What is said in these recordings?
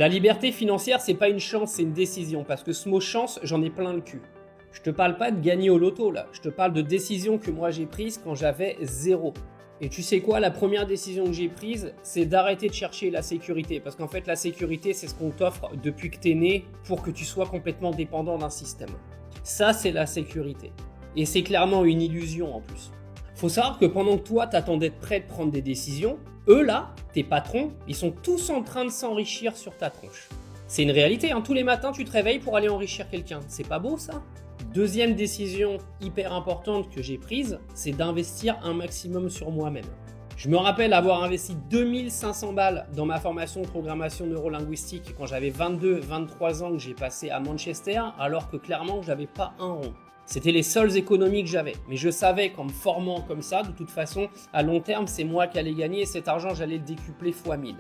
La liberté financière, c'est pas une chance, c'est une décision. Parce que ce mot chance, j'en ai plein le cul. Je te parle pas de gagner au loto là, je te parle de décisions que moi j'ai prises quand j'avais 0. Et tu sais quoi, la première décision que j'ai prise, c'est d'arrêter de chercher la sécurité. Parce qu'en fait, la sécurité, c'est ce qu'on t'offre depuis que t'es né pour que tu sois complètement dépendant d'un système. Ça, c'est la sécurité. Et c'est clairement une illusion en plus. Faut savoir que pendant que toi, t'attendais de prêt de prendre des décisions, eux là, tes patrons, ils sont tous en train de s'enrichir sur ta tronche. C'est une réalité, hein. Tous les matins, tu te réveilles pour aller enrichir quelqu'un. C'est pas beau ça ? Deuxième décision hyper importante que j'ai prise, c'est d'investir un maximum sur moi-même. Je me rappelle avoir investi 2500 balles dans ma formation de programmation neurolinguistique quand j'avais 22-23 ans que j'ai passé à Manchester, alors que clairement, je n'avais pas un rond. C'était les seules économies que j'avais. Mais je savais qu'en me formant comme ça, de toute façon, à long terme, c'est moi qui allais gagner et cet argent, j'allais le décupler x 1000.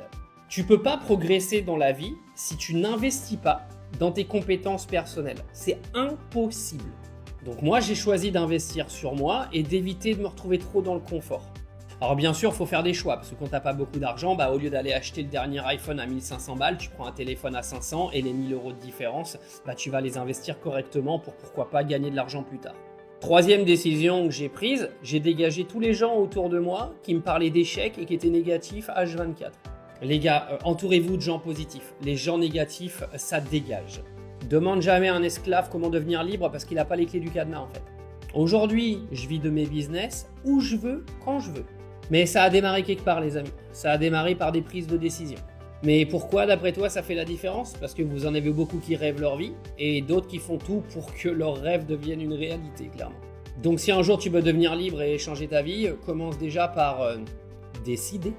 Tu peux pas progresser dans la vie si tu n'investis pas dans tes compétences personnelles. C'est impossible. Donc moi, j'ai choisi d'investir sur moi et d'éviter de me retrouver trop dans le confort. Alors bien sûr, il faut faire des choix, parce que quand tu n'as pas beaucoup d'argent, au lieu d'aller acheter le dernier iPhone à 1500 balles, tu prends un téléphone à 500 et les 1000 euros de différence, tu vas les investir correctement pour pourquoi pas gagner de l'argent plus tard. Troisième décision que j'ai prise, j'ai dégagé tous les gens autour de moi qui me parlaient d'échecs et qui étaient négatifs H24. Les gars, entourez-vous de gens positifs. Les gens négatifs, ça dégage. Demande jamais à un esclave comment devenir libre parce qu'il n'a pas les clés du cadenas en fait. Aujourd'hui, je vis de mes business où je veux, quand je veux. Mais ça a démarré quelque part les amis. Ça a démarré par des prises de décision. Mais pourquoi d'après toi ça fait la différence ? Parce que vous en avez beaucoup qui rêvent leur vie et d'autres qui font tout pour que leurs rêves deviennent une réalité clairement. Donc si un jour tu veux devenir libre et changer ta vie, commence déjà par décider.